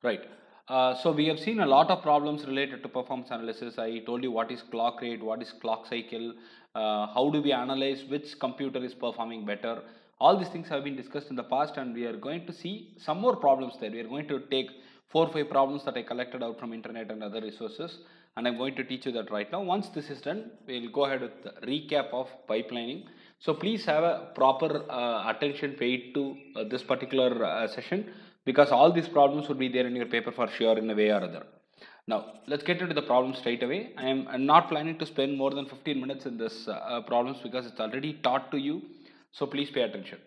Right. So we have seen a lot of problems related to performance analysis. I told you what is clock rate, what is clock cycle, how do we analyze which computer is performing better. All these things have been discussed in the past, and we are going to see some more problems there. We are going to take 4 or 5 problems that I collected out from internet and other resources, and I'm going to teach you that right now. Once this is done, we'll go ahead with the recap of pipelining. So please have a proper attention paid to this particular session, because all these problems would be there in your paper for sure in a way or other. Now let's get into the problem straight away. I'm not planning to spend more than 15 minutes in this problems because it's already taught to you. So please pay attention.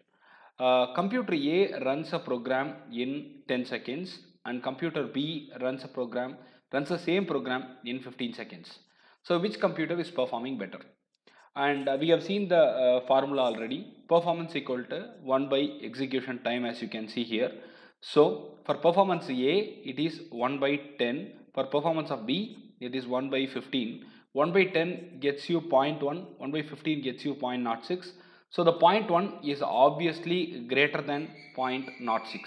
Computer A runs a program in 10 seconds and computer B runs the same program in 15 seconds. So which computer is performing better? And we have seen the formula already. Performance equal to 1 by execution time, as you can see here. So for performance A it is 1 by 10, for performance of B it is 1 by 15. 1 by 10 gets you 0.1, 1 by 15 gets you 0.06. So the 0.1 is obviously greater than 0.06.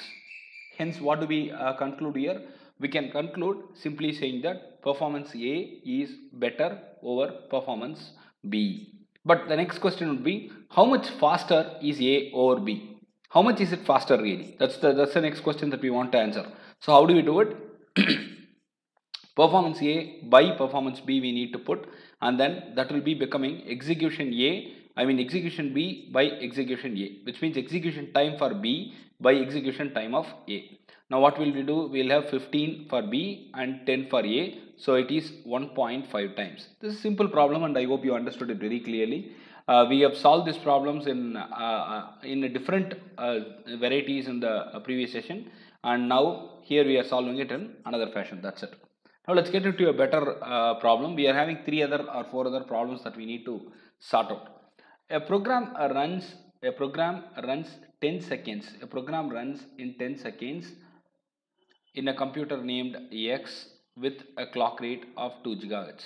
Hence what do we conclude here? We can conclude simply saying that performance A is better over performance B. But the next question would be, how much faster is A over B? How much is it faster really? That's the next question that we want to answer. So how do we do it? Performance A by performance B we need to put, and then that will be becoming execution execution B by execution A, which means execution time for B by execution time of A. Now what will we do? We'll have 15 for B and 10 for A, so it is 1.5 times. This is a simple problem and I hope you understood it very clearly. We have solved these problems in different varieties in the previous session, and now here we are solving it in another fashion. That's it. Now let's get into a better problem. We are having 3 other or 4 other problems that we need to sort out. A program runs 10 seconds. A program runs in 10 seconds in a computer named X with a clock rate of 2 gigahertz.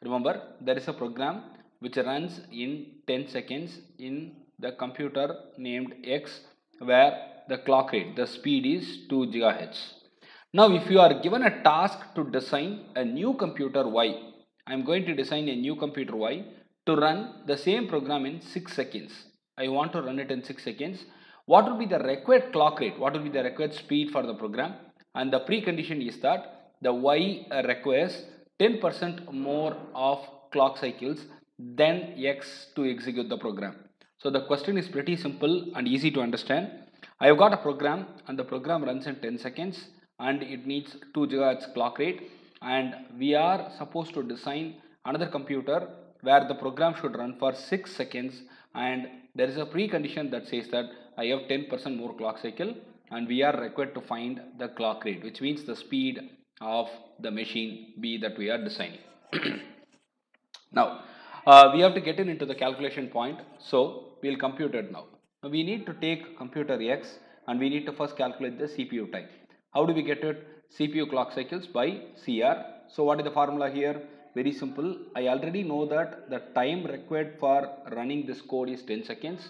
Remember, there is a program which runs in 10 seconds in the computer named X, where the clock rate, the speed is 2 gigahertz. Now if you are given a task to design a new computer Y, I am going to design a new computer Y to run the same program in 6 seconds. I want to run it in 6 seconds. What will be the required clock rate? What will be the required speed for the program? And the precondition is that the Y requires 10% more of clock cycles than X to execute the program. So the question is pretty simple and easy to understand. I have got a program and the program runs in 10 seconds and it needs 2 gigahertz clock rate, and we are supposed to design another computer where the program should run for 6 seconds, and there is a precondition that says that I have 10% more clock cycle and we are required to find the clock rate, which means the speed of the machine B that we are designing. Now we have to get into the calculation point, so we will compute it now. Now we need to take computer X and we need to first calculate the CPU time. How do we get it? CPU clock cycles by CR. So what is the formula here? Very simple. I already know that the time required for running this code is 10 seconds,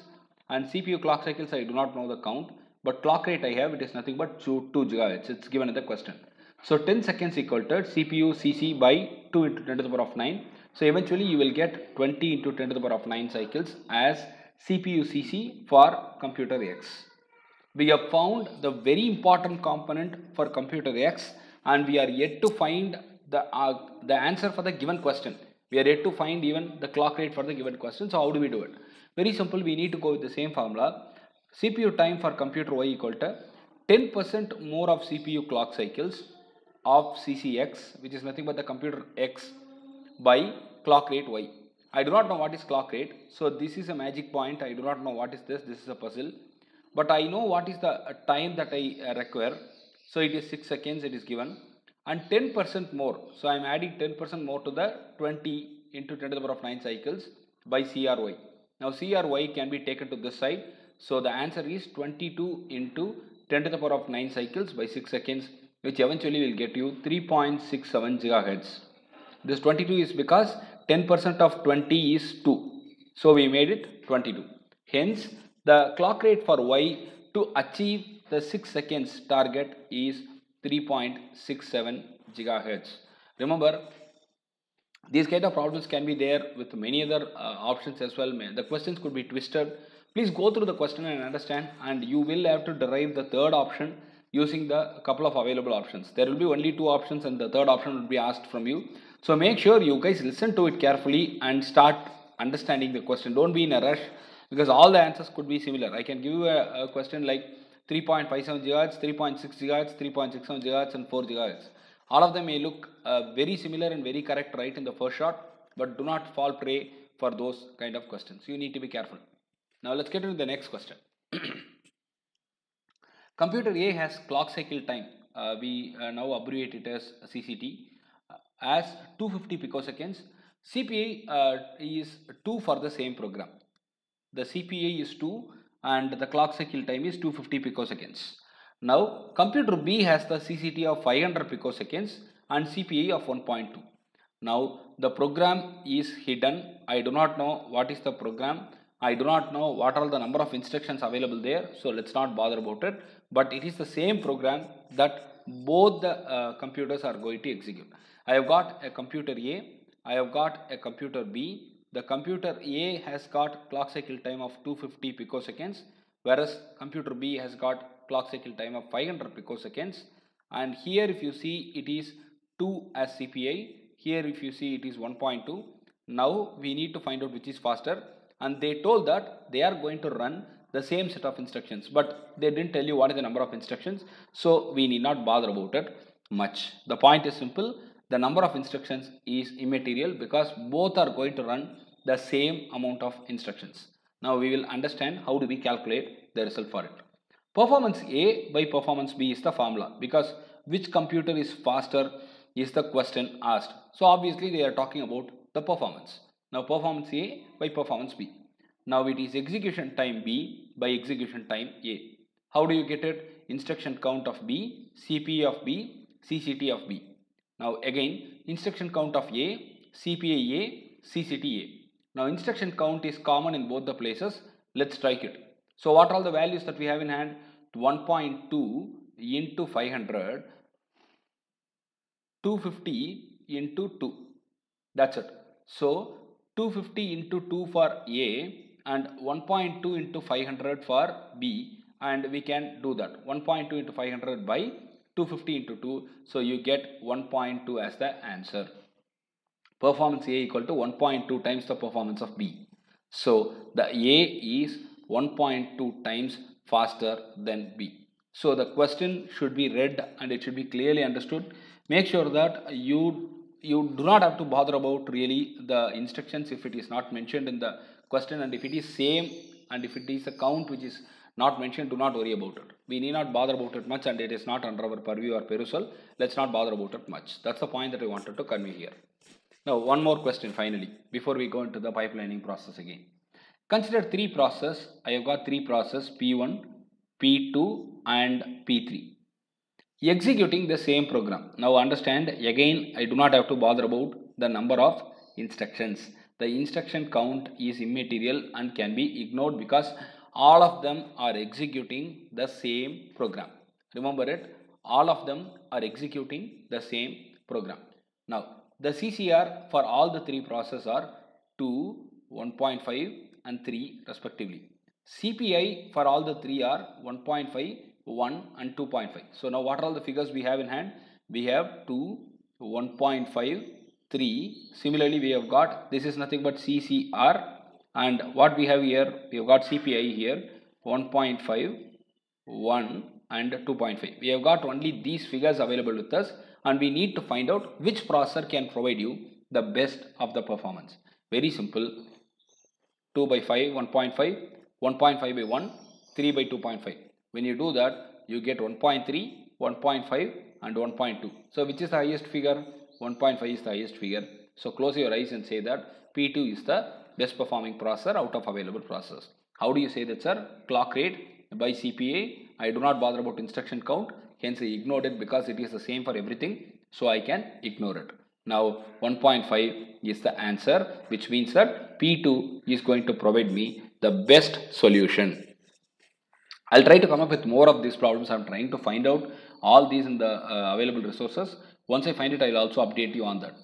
and CPU clock cycles I do not know the count, but clock rate I have, it is nothing but 2 gigahertz. It's given in the question. So 10 seconds equal to CPU CC by 2 into 10 to the power of 9. So eventually you will get 20 into 10 to the power of 9 cycles as CPU CC for computer X. We have found the very important component for computer X, and we are yet to find the answer for the given question. We are yet to find even the clock rate for the given question. So how do we do it? Very simple. We need to go with the same formula. CPU time for computer Y equal to 10% more of CPU clock cycles of CCX, which is nothing but the computer X, by clock rate Y. I do not know what is clock rate, so this is a magic point. I do not know what is this. This is a puzzle. But I know what is the time that I require. So it is 6 seconds, it is given, and 10% more. So I am adding 10% more to the 20 into 10 to the power of 9 cycles by CRY. Now CRY can be taken to this side. So the answer is 22 into 10 to the power of 9 cycles by 6 seconds, which eventually will get you 3.67 gigahertz. This 22 is because 10% of 20 is 2. So we made it 22. Hence the clock rate for Y to achieve the 6 seconds target is 3.67 gigahertz. Remember, these kind of problems can be there with many other options as well. The questions could be twisted. Please go through the question and understand, and you will have to derive the third option using the couple of available options. There will be only two options and the third option will be asked from you. So make sure you guys listen to it carefully and start understanding the question. Don't be in a rush because all the answers could be similar. I can give you a question like 3.57 gigahertz, 3.6 gigahertz, 3.67 gigahertz and 4 gigahertz. All of them may look very similar and very correct right in the first shot, but do not fall prey for those kind of questions. You need to be careful. Now let's get into the next question. Computer A has clock cycle time. We now abbreviate it as CCT as 250 picoseconds. CPI is 2 for the same program. The CPI is 2 and the clock cycle time is 250 picoseconds. Now computer B has the CCT of 500 picoseconds and CPI of 1.2. Now the program is hidden. I do not know what is the program. I do not know what are the number of instructions available there. So let's not bother about it. But it is the same program that both the computers are going to execute. I have got a computer A. I have got a computer B. The computer A has got clock cycle time of 250 picoseconds, whereas computer B has got clock cycle time of 500 picoseconds. And here if you see it is 2 as CPI, here if you see it is 1.2. Now we need to find out which is faster, and they told that they are going to run the same set of instructions, but they didn't tell you what is the number of instructions, so we need not bother about it much. The point is simple. The number of instructions is immaterial because both are going to run the same amount of instructions. Now we will understand how do we calculate the result for it. Performance A by performance B is the formula, because which computer is faster is the question asked. So obviously they are talking about the performance. Now performance A by performance B. Now it is execution time B by execution time A. How do you get it? Instruction count of B, CPI of B, CCT of B. Now again, instruction count of A, CPI A, CCT A. Now instruction count is common in both the places. Let's strike it. So what are all the values that we have in hand? 1.2 into 500, 250 into 2. That's it. So 250 into 2 for A and 1.2 into 500 for B, and we can do that. 1.2 into 500 by 250 into 2. So you get 1.2 as the answer. Performance A equal to 1.2 times the performance of B. So the A is 1.2 times faster than B. So the question should be read and it should be clearly understood. Make sure that you do not have to bother about really the instructions if it is not mentioned in the question, and if it is same and if it is a count which is not mentioned, do not worry about it. We need not bother about it much, and it is not under our purview or perusal. Let's not bother about it much. That's the point that I wanted to convey here. Now one more question finally before we go into the pipelining process again. Consider three processes. I have got three processes, P1, P2 and P3. Executing the same program. Now understand, again I do not have to bother about the number of instructions. The instruction count is immaterial and can be ignored because all of them are executing the same program. Remember it, all of them are executing the same program. Now the CCR for all the three processes are 2, 1.5 and 3 respectively. CPI for all the three are 1.5, 1 and 2.5. So now what are all the figures we have in hand? We have 2, 1.5, 3. Similarly we have got, this is nothing but CCR, and what we have here, we have got CPI here 1.5, 1 and 2.5. We have got only these figures available with us, and we need to find out which processor can provide you the best of the performance. Very simple. 2 by 5, 1.5, 1.5 by 1, 3 by 2.5. When you do that, you get 1.3, 1.5 and 1.2. So which is the highest figure? 1.5 is the highest figure. So close your eyes and say that P2 is the best performing processor out of available processors. How do you say that, sir? Clock rate by CPI. I do not bother about instruction count. Hence I ignored it because it is the same for everything. So I can ignore it. Now 1.5 is the answer, which means that P2 is going to provide me the best solution. I'll try to come up with more of these problems. I'm trying to find out all these in the available resources. Once I find it, I will also update you on that.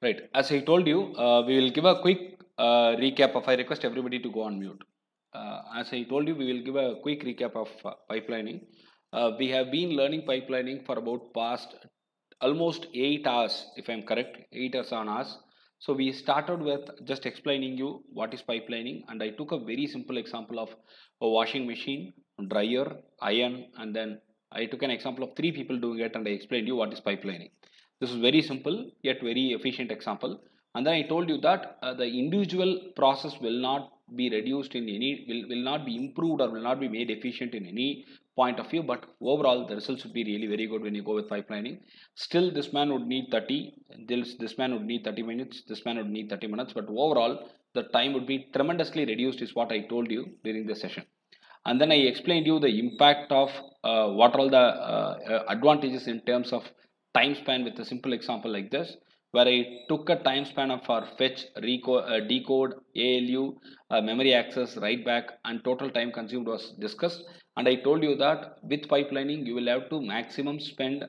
Right, as I told you, we will give a quick recap of, I request everybody to go on mute. As I told you, we will give a quick recap of pipelining. We have been learning pipelining for about past almost 8 hours, if I'm correct, 8 or 7 hours. So we started with just explaining you what is pipelining, and I took a very simple example of a washing machine, dryer, iron, and then I took an example of 3 people doing it, and I explained you what is pipelining. This is very simple yet very efficient example. And then I told you that the individual process will not be reduced in any, will not be improved or will not be made efficient in any point of view, but overall the results would be really very good when you go with pipelining. Still, this man would need 30, this man would need 30 minutes, this man would need 30 minutes, but overall the time would be tremendously reduced is what I told you during the session. And then I explained you the impact of what are all the advantages in terms of time span with a simple example like this, where I took a time span of for fetch, decode, ALU, memory access, write back, and total time consumed was discussed. And I told you that with pipelining, you will have to maximum spend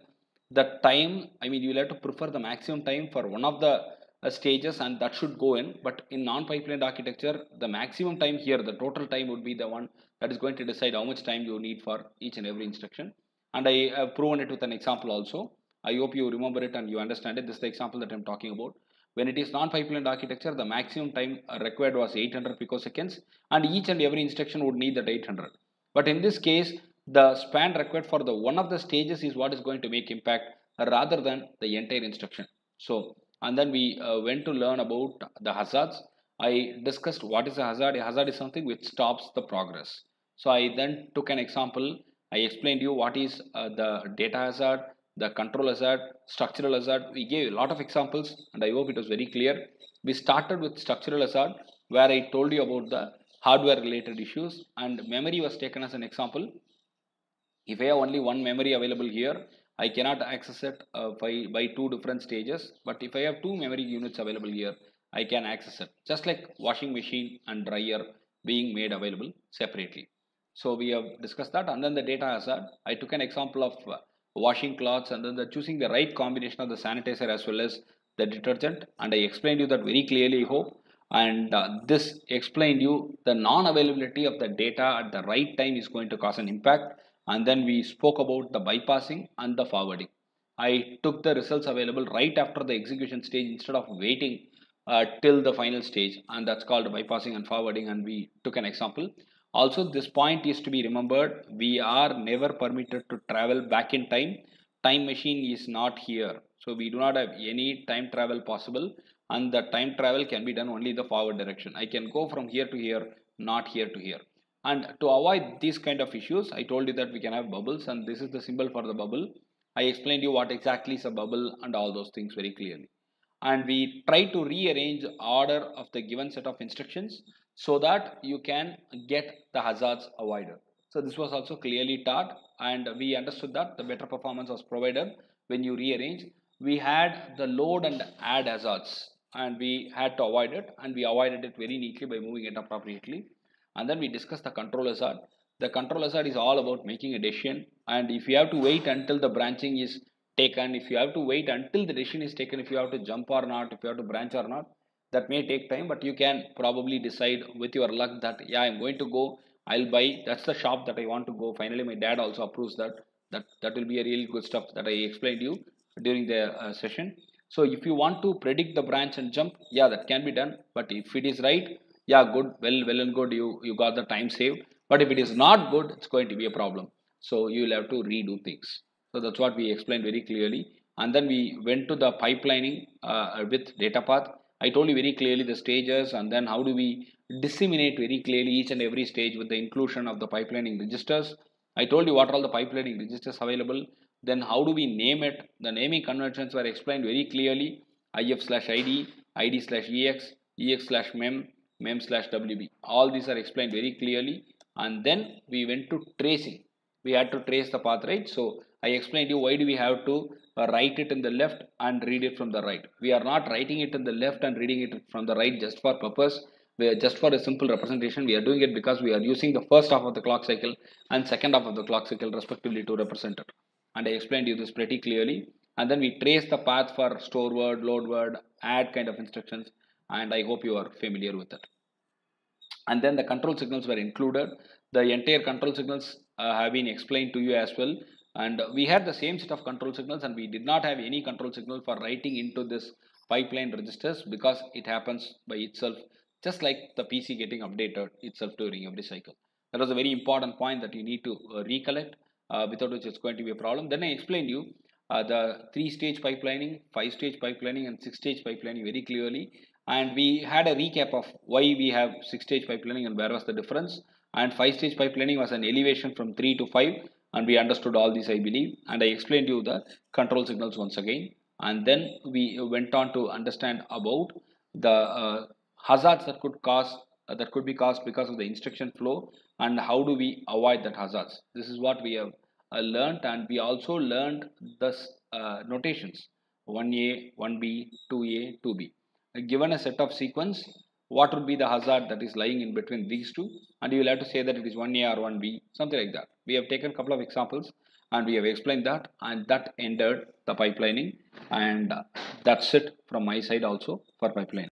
the time. I mean, you will have to prefer the maximum time for one of the stages, and that should go in. But in non-pipelined architecture, the maximum time here, the total time would be the one that is going to decide how much time you need for each and every instruction. And I have proven it with an example also. I hope you remember it and you understand it. This is the example that I'm talking about. When it is non-pipelined architecture, the maximum time required was 800 picoseconds, and each and every instruction would need that 800. But in this case, the span required for the one of the stages is what is going to make impact rather than the entire instruction. So, and then we went to learn about the hazards. I discussed what is a hazard. A hazard is something which stops the progress. So I then took an example. I explained you what is the data hazard, the control hazard, structural hazard. We gave a lot of examples and I hope it was very clear. We started with structural hazard, where I told you about the hardware related issues, and memory was taken as an example. If I have only one memory available here, I cannot access it by 2 different stages. But if I have 2 memory units available here, I can access it. Just like washing machine and dryer being made available separately. So we have discussed that. And then the data hazard. I took an example of washing cloths and then choosing the right combination of the sanitizer as well as the detergent. And I explained you that very clearly, I hope. And this explained you the non-availability of the data at the right time is going to cause an impact. And then we spoke about the bypassing and the forwarding. I took the results available right after the execution stage instead of waiting till the final stage, and that's called bypassing and forwarding, and we took an example. Also, this point is to be remembered, we are never permitted to travel back in time. Time machine is not here, so we do not have any time travel possible, and the time travel can be done only in the forward direction. I can go from here to here, not here to here. And to avoid these kind of issues, I told you that we can have bubbles, and this is the symbol for the bubble. I explained you what exactly is a bubble and all those things very clearly. And we try to rearrange order of the given set of instructions so that you can get the hazards avoided. So this was also clearly taught, and we understood that the better performance was provided when you rearrange. We had the load and add hazards, and we had to avoid it, and we avoided it very neatly by moving it appropriately. And then we discussed the control hazard. The control hazard is all about making a decision, and if you have to wait until the branching is taken, if you have to wait until the decision is taken, if you have to jump or not, if you have to branch or not, that may take time, but you can probably decide with your luck that yeah, I'm going to go, I'll buy, that's the shop that I want to go. Finally my dad also approves that will be a really good stuff that I explained you during the session. So if you want to predict the branch and jump, yeah, that can be done, but if it is right, yeah, good, well and good, you got the time saved. But if it is not good, it's going to be a problem, so you will have to redo things. So that's what we explained very clearly. And then we went to the pipelining with data path. I told you very clearly the stages, and then how do we disseminate very clearly each and every stage with the inclusion of the pipelining registers. I told you what are all the pipelining registers available. Then how do we name it? The naming conventions were explained very clearly. IF/ID, ID/EX, EX/MEM, MEM/WB. All these are explained very clearly. And then we went to tracing. We had to trace the path, right? So I explained you why do we have to write it in the left and read it from the right. We are not writing it in the left and reading it from the right just for purpose. just for a simple representation, we are doing it because we are using the first half of the clock cycle and second half of the clock cycle respectively to represent it. And I explained you this pretty clearly. And then we trace the path for store word, load word, add kind of instructions, and I hope you are familiar with it. And then the control signals were included. The entire control signals have been explained to you as well. And we had the same set of control signals, and we did not have any control signal for writing into this pipeline registers because it happens by itself, just like the PC getting updated itself during every cycle. That was a very important point that you need to recollect, without which it's going to be a problem. Then I explained you the 3-stage pipelining, 5-stage pipelining, and 6-stage pipelining very clearly. And we had a recap of why we have 6-stage pipelining and where was the difference. And 5-stage pipelining was an elevation from 3 to 5, and we understood all this, I believe. And I explained you the control signals once again. And then we went on to understand about the hazards that could be caused because of the instruction flow, and how do we avoid that hazards. This is what we have learned. And we also learned the notations 1A, 1B, 2A, 2B. Given a set of sequence, what would be the hazard that is lying in between these two, and you will have to say that it is 1A or 1B, something like that. We have taken a couple of examples and we have explained that, and that ended the pipelining. And that's it from my side also for pipeline.